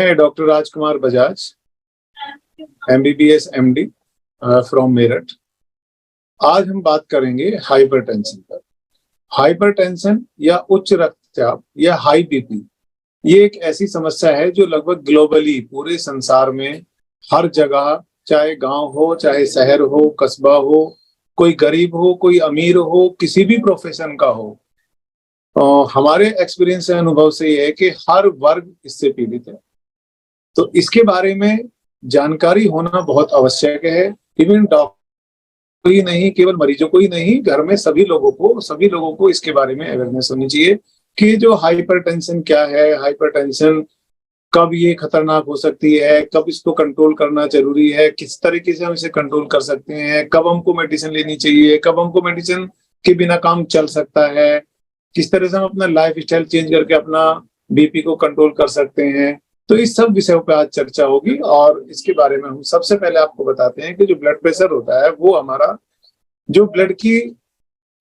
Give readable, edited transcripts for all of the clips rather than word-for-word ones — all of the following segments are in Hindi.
मैं doctor Rajkumar Bajaj, MBBS MD from Meerut. आज हम बात करेंगे हाइपरटेंशन पर। हाइपरटेंशन या उच्च रक्तचाप या हाई बीपी ये एक ऐसी समस्या है जो लगभग ग्लोबली पूरे संसार में हर जगह, चाहे गांव हो, चाहे शहर हो, कस्बा हो, कोई गरीब हो, कोई अमीर हो, किसी भी प्रोफेशन का हो, हमारे एक्सपीरियंस से, अनुभव से ये है कि हर वर्ग इससे पीड़ित है। तो इसके बारे में जानकारी होना बहुत आवश्यक है। इवन डॉक्टर ही नहीं, केवल मरीजों को ही नहीं, घर में सभी लोगों को इसके बारे में अवेयरनेस होनी चाहिए कि जो हाइपरटेंशन क्या है, हाइपरटेंशन कब ये खतरनाक हो सकती है, कब इसको कंट्रोल करना जरूरी है, किस तरीके से हम इसे कंट्रोल कर सकते हैं, कब हमको मेडिसिन लेनी चाहिए, कब हमको मेडिसिन के बिना काम चल सकता है, किस तरह से हम अपना लाइफ स्टाइल चेंज करके अपना बीपी को कंट्रोल कर सकते हैं। तो इस सब विषयों पे आज चर्चा होगी और इसके बारे में हम सबसे पहले आपको बताते हैं कि जो ब्लड प्रेशर होता है वो हमारा जो ब्लड की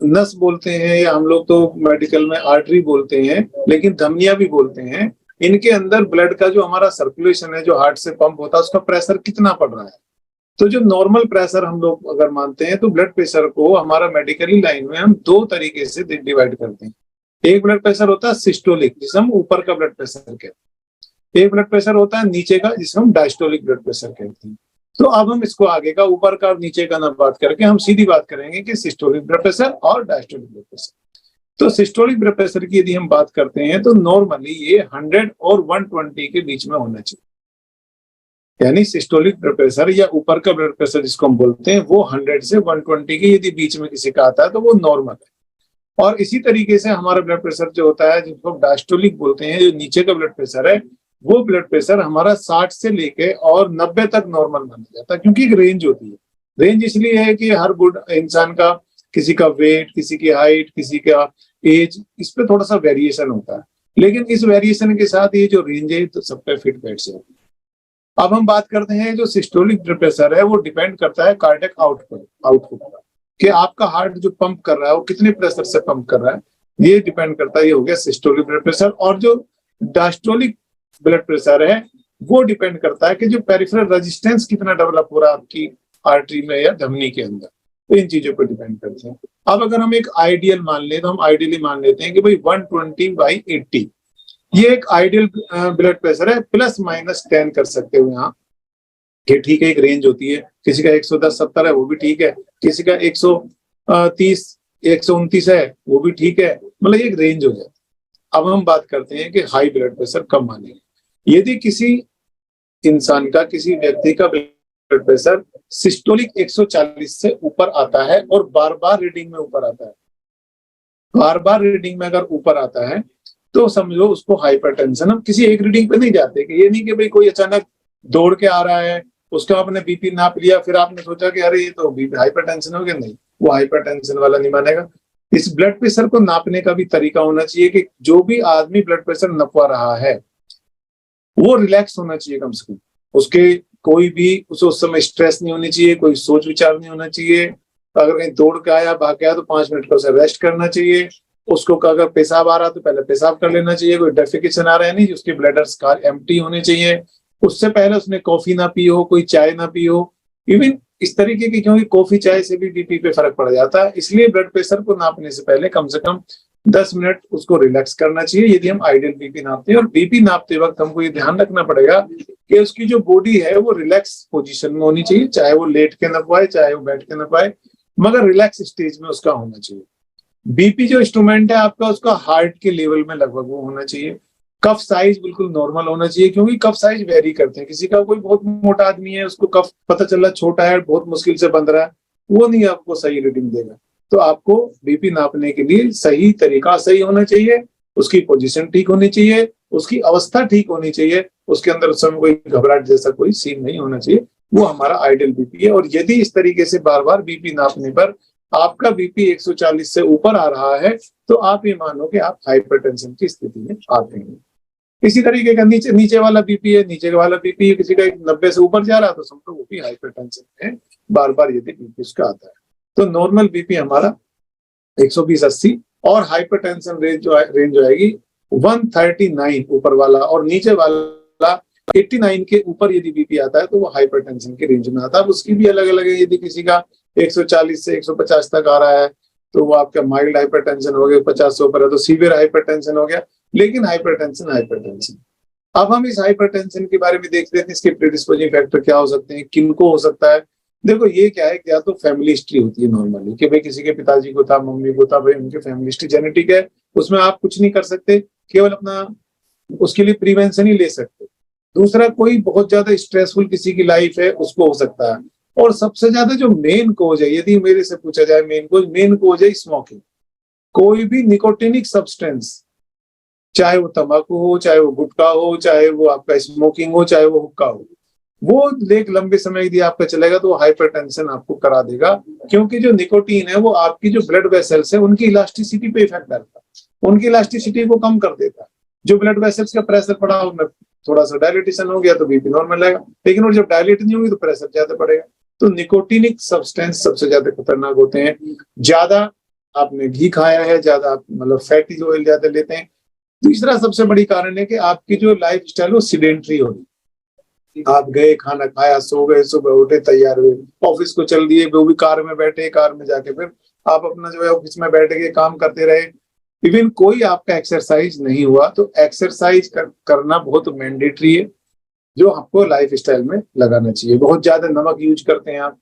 नस बोलते हैं, या हम लोग तो मेडिकल में आर्टरी बोलते हैं, लेकिन धमनियां भी बोलते हैं, इनके अंदर ब्लड का जो हमारा सर्कुलेशन है, जो हार्ट से पंप होता है, उसका प्रेशर कितना पड़ रहा है। तो जो नॉर्मल प्रेशर हम लोग अगर मानते हैं तो ब्लड प्रेशर को हमारा मेडिकली लाइन में हम दो तरीके से डिवाइड करते हैं। एक ब्लड प्रेशर होता है सिस्टोलिक, जिसे हम ऊपर का ब्लड प्रेशर कहते हैं। एक ब्लड प्रेशर होता है नीचे का, जिसे हम डायस्टोलिक ब्लड प्रेशर कहते हैं। तो अब हम इसको आगे का, ऊपर का और नीचे का ना बात करके हम सीधी बात करेंगे कि सिस्टोलिक ब्लड प्रेशर और डायस्टोलिक ब्लड प्रेशर। तो सिस्टोलिक ब्लड प्रेशर की यदि हम बात करते हैं तो नॉर्मली ये 100 और 120 के बीच में होना चाहिए। यानी सिस्टोलिक ब्लड प्रेशर या ऊपर का ब्लड प्रेशर जिसको हम बोलते हैं वो 100 से 120 के यदि बीच में किसी का आता है तो वो नॉर्मल है। और इसी तरीके से हमारा ब्लड प्रेशर जो होता है, जिसको डायस्टोलिक बोलते हैं, जो नीचे का ब्लड प्रेशर है, वो ब्लड प्रेशर हमारा 60 से लेके और 90 तक नॉर्मल माना जाता है। क्योंकि एक रेंज होती है। रेंज इसलिए है कि हर गुड इंसान का, किसी का वेट, किसी की हाइट, किसी का एज, इस पे थोड़ा सा वेरिएशन होता है, लेकिन इस वेरिएशन के साथ ये जो रेंज है तो सब पे फिट बैठ जाती है। अब हम बात करते हैं जो सिस्टोलिक ब्लड प्रेशर है, वो डिपेंड करता है कार्डियक आउटपुट पर, कि आपका हार्ट जो पंप कर रहा है वो कितने प्रेशर से पंप कर रहा है, ये डिपेंड करता है। ये हो गया सिस्टोलिक ब्लड प्रेशर। और जो डायस्टोलिक ब्लड प्रेशर है वो डिपेंड करता है कि जो पेरिफेरल रेजिस्टेंस कितना डेवलप हो रहा है आपकी आर्टरी में या धमनी के अंदर। तो इन चीजों पर डिपेंड करते हैं। अब अगर हम एक आइडियल मान ले तो हम आइडियली मान लेते हैं कि भाई 120/80 ये एक आइडियल ब्लड प्रेशर है। प्लस माइनस 10 कर सकते हो यहाँ, कि ठीक है, एक रेंज होती है। किसी का 110/70 है, वो भी ठीक है। किसी का 130 129 है, वो भी ठीक है। मतलब एक रेंज हो जाती है। अब हम बात करते हैं कि हाई ब्लड प्रेशर कब मानेंगे। यदि किसी इंसान का, किसी व्यक्ति का ब्लड प्रेशर सिस्टोलिक 140 से ऊपर आता है और बार बार रीडिंग में ऊपर आता है, बार बार रीडिंग में अगर ऊपर आता है तो समझो उसको हाइपरटेंशन। हम किसी एक रीडिंग पे नहीं जाते, कि ये नहीं कि भाई कोई अचानक दौड़ के आ रहा है, उसका आपने बीपी नाप लिया, फिर आपने सोचा कि अरे ये तो हाइपरटेंशन हो गया। नहीं, वो हाइपरटेंशन वाला नहीं मानेगा। इस ब्लड प्रेशर को नापने का भी तरीका होना चाहिए कि जो भी आदमी ब्लड प्रेशर नपवा रहा है वो रिलैक्स होना चाहिए कम से कम। उसके कोई भी उस समय स्ट्रेस नहीं होनी चाहिए, कोई सोच विचार नहीं होना चाहिए। अगर कहीं दौड़ के आया, भाग के आया, तो 5 मिनट का उसे रेस्ट करना चाहिए। उसको अगर पेशाब आ रहा तो पहले पेशाब कर लेना चाहिए। कोई डेफिकेशन आ रहा है नहीं, उसके ब्लैडर्स एम्प्टी होने चाहिए। उससे पहले उसने कॉफी ना पी हो, कोई चाय ना पी हो, इवन इस तरीके की, क्योंकि कॉफी चाय से भी बीपी पे फर्क पड़ जाता है। इसलिए ब्लड प्रेशर को नापने से पहले कम से कम 10 मिनट उसको रिलैक्स करना चाहिए, यदि हम आइडियल बीपी नापते हैं। और बीपी नापते वक्त हमको ये ध्यान रखना पड़ेगा कि उसकी जो बॉडी है वो रिलैक्स पोजीशन में होनी चाहिए। चाहे वो लेट के नपवाए, चाहे वो बैठ के नपवाए, मगर रिलैक्स स्टेज में उसका होना चाहिए। बीपी जो इंस्ट्रूमेंट है आपका, उसका हार्ट के लेवल में लगभग वो होना चाहिए। कफ साइज बिल्कुल नॉर्मल होना चाहिए, क्योंकि कफ साइज वेरी करते हैं। किसी का कोई बहुत मोटा आदमी है, उसको कफ पता चला छोटा है, बहुत मुश्किल से बंध रहा है, वो नहीं आपको सही रीडिंग देगा। तो आपको बीपी नापने के लिए सही तरीका सही होना चाहिए, उसकी पोजीशन ठीक होनी चाहिए, उसकी अवस्था ठीक होनी चाहिए, उसके अंदर उस समय कोई घबराहट जैसा कोई सीन नहीं होना चाहिए। वो हमारा आइडियल बीपी है। और यदि इस तरीके से बार बार बीपी नापने पर आपका बीपी 140 से ऊपर आ रहा है तो आप ये मानो कि आप हाइपरटेंशन की स्थिति में आते हैं। इसी तरीके का नीचे वाला बीपी है, नीचे वाला बीपी किसी का 90 से ऊपर जा रहा है तो समझो वो भी हाइपरटेंशन है, बार बार यदि बीपी उसका आता है। तो नॉर्मल बीपी हमारा 120/80 और हाइपरटेंशन रेंज जो आएगी 139 ऊपर वाला, और नीचे वाला 89 के ऊपर यदि बीपी आता है तो वो हाइपरटेंशन के रेंज में आता है। अब उसकी भी अलग अलग है, यदि किसी का 140 से 150 तक आ रहा है तो वो आपका माइल्ड हाइपरटेंशन हो गया, 50 से ऊपर है तो सीवियर हाइपरटेंशन हो गया। लेकिन हाइपरटेंशन अब हम इस हाइपरटेंशन के बारे में देख लेते हैं, इसके प्रीडिस्पोजिंग फैक्टर क्या हो सकते हैं, किनको हो सकता है। देखो ये क्या है, क्या तो फैमिली हिस्ट्री होती है नॉर्मली कि भाई किसी के पिताजी को था, मम्मी को था, भाई उनके फैमिली हिस्ट्री जेनेटिक है, उसमें आप कुछ नहीं कर सकते, केवल अपना उसके लिए प्रिवेंशन ही ले सकते। दूसरा, कोई बहुत ज्यादा स्ट्रेसफुल किसी की लाइफ है उसको हो सकता है। और सबसे ज्यादा जो मेन कोज है, यदि मेरे से पूछा जाए मेन कोज है स्मोकिंग। कोई भी निकोटिनिक सब्सटेंस, चाहे वो तंबाकू हो, चाहे वो गुटखा हो, चाहे वो आपका स्मोकिंग हो, चाहे वो हुक्का हो, वो एक लंबे समय यदि आपका चलेगा तो हाइपरटेंशन आपको करा देगा। क्योंकि जो निकोटीन है वो आपकी जो ब्लड वेसल्स है उनकी इलास्टिसिटी पे इफेक्ट डालता है, उनकी इलास्टिसिटी को कम कर देता है। जो ब्लड वेसल्स का प्रेशर पड़ा उनमें थोड़ा सा डायलिटेशन हो गया तो बीपी नॉर्मल रहेगा, लेकिन और जब डायलिट नहीं होगी तो प्रेशर ज्यादा बढ़ेगा। तो निकोटिनिक सब्सटेंस सबसे ज्यादा खतरनाक होते हैं। ज्यादा आपने घी खाया है, ज्यादा आप मतलब फैटी ऑयल ज्यादा लेते हैं। तीसरा सबसे बड़ी कारण है कि आपकी जो लाइफ स्टाइल वो सीडेंट्री होगी। आप गए, खाना खाया, सो गए, सुबह उठे, तैयार हुए, ऑफिस को चल दिए, वो भी कार में बैठे, कार में जाके फिर आप अपना जो है ऑफिस में बैठ के काम करते रहे। इवन कोई आपका एक्सरसाइज नहीं हुआ। तो एक्सरसाइज करना बहुत मैंडेटरी है, जो आपको लाइफ स्टाइल में लगाना चाहिए। बहुत ज्यादा नमक यूज करते हैं आप,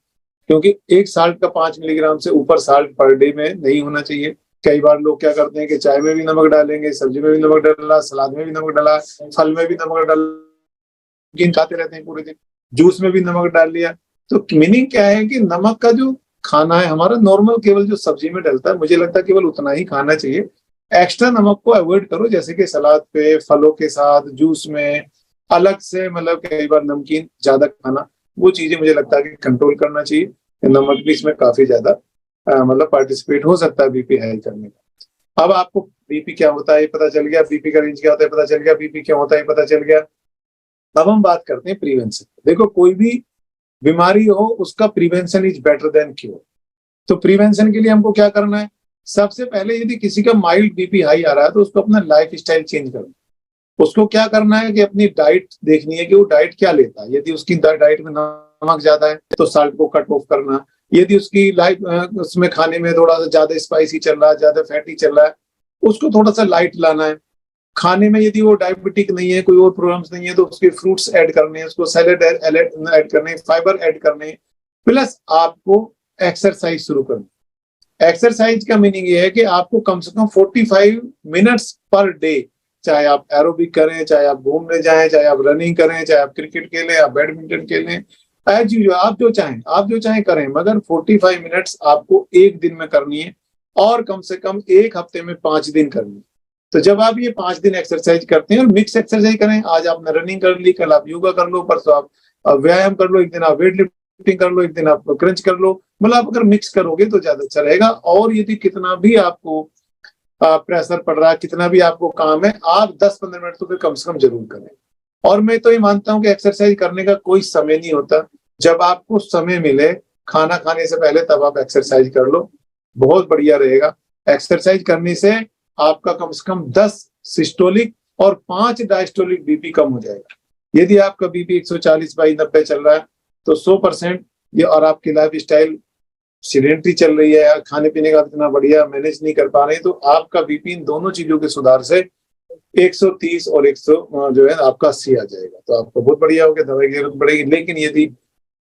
क्योंकि एक साल्ट का 5 मिलीग्राम से ऊपर साल्ट पर डे में नहीं होना चाहिए। कई बार लोग क्या करते हैं कि चाय में भी नमक डालेंगे, सब्जी में भी नमक डाला, सलाद में भी नमक डाला, फल में भी नमक डाला, खाते रहते हैं पूरे दिन, जूस में भी नमक डाल लिया। तो मीनिंग क्या है कि नमक का जो खाना है हमारा नॉर्मल, केवल जो सब्जी में डलता है, मुझे लगता है केवल उतना ही खाना चाहिए। एक्स्ट्रा नमक को अवॉइड करो, जैसे कि सलाद पे, फलों के साथ, जूस में अलग से, मतलब कई बार नमकीन ज्यादा खाना, वो चीजें मुझे लगता है कि कंट्रोल करना चाहिए। नमक भी इसमें काफी ज्यादा मतलब पार्टिसिपेट हो सकता है बीपी हाई करने का। अब आपको बीपी क्या होता है पता चल गया, बीपी का रेंज क्या होता है पता चल गया, बीपी क्या होता है पता चल गया। अब हम बात करते हैं प्रिवेंशन। देखो, कोई भी बीमारी हो उसका prevention is better than cure. तो प्रिवेंशन के लिए हमको क्या करना है? सबसे पहले यदि किसी का माइल्ड बीपी हाई आ रहा है तो उसको अपना लाइफ स्टाइल चेंज करना। उसको क्या करना है कि अपनी डाइट देखनी है कि वो डाइट क्या लेता है। यदि उसकी डाइट में नमक ज्यादा है तो साल्ट को कट ऑफ करना। यदि उसकी लाइफ उसमें खाने में थोड़ा सा ज्यादा स्पाइसी चल रहा है, ज्यादा फैटी चल रहा है, उसको थोड़ा सा लाइट लाना है। खाने में यदि वो डायबिटिक नहीं है, कोई और प्रॉब्लम्स नहीं है, तो उसके फ्रूट्स ऐड करने हैं, उसको सैलेड ऐड करने, फाइबर ऐड करने, प्लस आपको एक्सरसाइज शुरू करना। एक्सरसाइज का मीनिंग ये है कि आपको कम से कम 45 मिनट्स पर डे, चाहे आप एरोबिक करें, चाहे आप घूमने जाएं, चाहे आप रनिंग करें, चाहे आप क्रिकेट खेलें, आप बैडमिंटन खेलें, एज यूजुअल आप जो चाहें करें, मगर 45 मिनट्स आपको एक दिन में करनी है, और कम से कम एक हफ्ते में 5 दिन करनी है। तो जब आप ये 5 दिन एक्सरसाइज करते हैं, और मिक्स एक्सरसाइज करें, आज आपने रनिंग कर ली, कल आप योगा कर लो, परसों आप व्यायाम कर लो, एक दिन आप वेट लिफ्टिंग कर लो, एक दिन आप क्रंच कर लो, मतलब आप अगर मिक्स करोगे तो ज्यादा अच्छा रहेगा। और यदि कितना भी आपको प्रेशर पड़ रहा है, कितना भी आपको काम है, आप 10-15 मिनट तो फिर कम से कम जरूर करें। और मैं तो ये मानता हूं कि एक्सरसाइज करने का कोई समय नहीं होता। जब आपको समय मिले खाना खाने से पहले, तब आप एक्सरसाइज कर लो, बहुत बढ़िया रहेगा। एक्सरसाइज करने से आपका कम से कम 10 सिस्टोलिक और 5 डायस्टोलिक बीपी कम हो जाएगा। यदि आपका बीपी 140/90 चल रहा है तो 100% ये, और आपकी लाइफ स्टाइल सीडेंटरी चल रही है, खाने पीने का इतना बढ़िया मैनेज नहीं कर पा रहे, तो आपका बीपी इन दोनों चीजों के सुधार से 130 और 100 जो है आपका 80 आ जाएगा। तो आपको बहुत बढ़िया हो गया, दवाई की जरूरत पड़ेगी। लेकिन यदि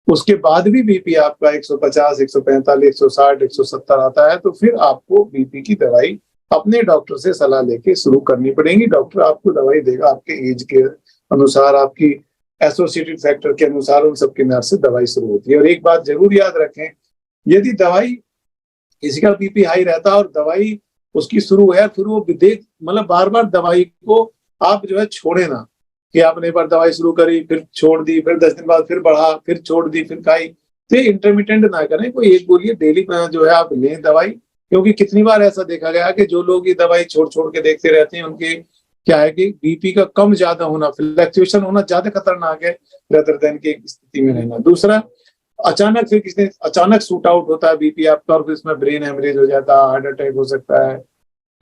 उसके बाद भी बीपी आपका 150, 145, 160, 170 आता है, तो फिर आपको बीपी की दवाई अपने डॉक्टर से सलाह लेके शुरू करनी पड़ेगी। डॉक्टर आपको दवाई देगा आपके एज के अनुसार, आपकी एसोसिएटेड फैक्टर के अनुसार, उन सबके अनुसार से दवाई शुरू होती है। और एक बात जरूर याद रखें, यदि दवाई किसी का बीपी हाई रहता है और दवाई उसकी शुरू है, फिर वो देख मतलब बार बार दवाई को आप जो है छोड़े ना, कि आपने एक बार दवाई शुरू करी, फिर छोड़ दी, फिर 10 दिन बाद फिर बढ़ा, फिर छोड़ दी, फिर खाई। तो इंटरमीडिएंट ना करें, कोई एक बोलिए डेली जो है आप लें दवाई। क्योंकि कितनी बार ऐसा देखा गया कि जो लोग ये दवाई छोड़ छोड़ के देखते रहते हैं, उनके क्या है कि बीपी का कम ज्यादा होना, फ्लक्चुएशन होना ज्यादा खतरनाक है रेदर देन की स्थिति में रहना। दूसरा, अचानक फिर किसी अचानक शूट आउट होता है बीपी आपका, और फिर इसमें ब्रेन हेमरेज हो जाता है, हार्ट अटैक हो सकता है,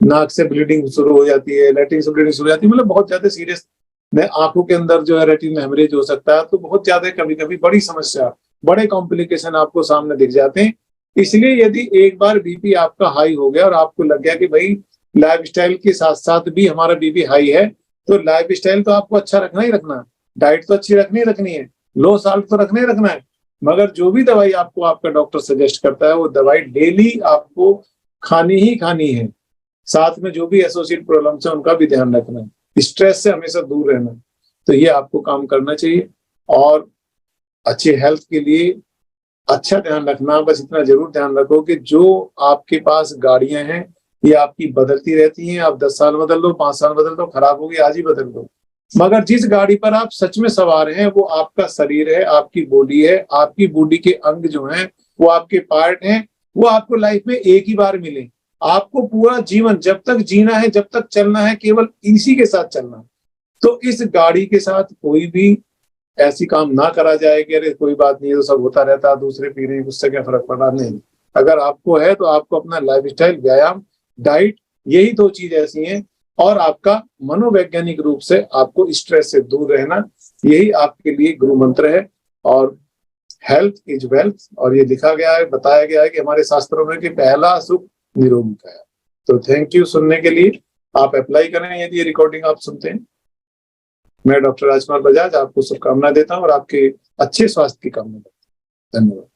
नाक से ब्लीडिंग शुरू हो जाती है, लैट्रिन से ब्लीडिंग शुरू हो जाती है, मतलब बहुत ज्यादा सीरियस आंखों के अंदर जो है रेटिनल हेमरेज हो सकता है। तो बहुत ज्यादा कभी कभी बड़ी समस्या, बड़े कॉम्प्लिकेशन आपको सामने दिख जाते हैं। इसलिए यदि एक बार बीपी आपका हाई हो गया और आपको लग गया कि भाई लाइफस्टाइल के साथ साथ भी हमारा बीपी हाई है, तो लाइफस्टाइल तो आपको अच्छा रखना ही रखना है, डाइट तो अच्छी रखनी ही रखनी है, लो साल्ट तो रखना ही रखना है, मगर जो भी दवाई आपको आपका डॉक्टर सजेस्ट करता है वो दवाई डेली आपको खानी ही खानी है। साथ में जो भी एसोसिएट प्रॉब्लम्स है उनका भी ध्यान रखना है, स्ट्रेस से हमेशा दूर रहना है। तो ये आपको काम करना चाहिए। और अच्छे हेल्थ के लिए अच्छा ध्यान रखना, बस इतना जरूर ध्यान रखो कि जो आपके पास गाड़ियां हैं ये आपकी बदलती रहती हैं। आप 10 साल बदल दो, 5 साल बदल दो, खराब होगी आज ही बदल दो, मगर जिस गाड़ी पर आप सच में सवार हैं वो आपका शरीर है, आपकी बॉडी है। आपकी बॉडी के अंग जो हैं वो आपके पार्ट हैं, वो आपको लाइफ में एक ही बार मिले। आपको पूरा जीवन जब तक जीना है, जब तक चलना है, केवल इसी के साथ चलना है। तो इस गाड़ी के साथ कोई भी ऐसी काम ना करा जाए कि अरे कोई बात नहीं, तो सब होता रहता है, दूसरे पी रहे हैं, उससे क्या फर्क पड़ रहा। नहीं, अगर आपको है तो आपको अपना लाइफस्टाइल, व्यायाम, डाइट, यही 2 चीज ऐसी हैं, और आपका मनोवैज्ञानिक रूप से आपको स्ट्रेस से दूर रहना, यही आपके लिए गुरु मंत्र है। और हेल्थ इज वेल्थ, और ये लिखा गया है, बताया गया है कि हमारे शास्त्रों में कि पहला सुख निरोगी का है। तो थैंक यू सुनने के लिए। आप अप्लाई करें यदि ये रिकॉर्डिंग आप सुनते हैं। मैं डॉक्टर राजकुमार बजाज आपको शुभकामनाएं देता हूं और आपके अच्छे स्वास्थ्य की कामना करता हूं। धन्यवाद।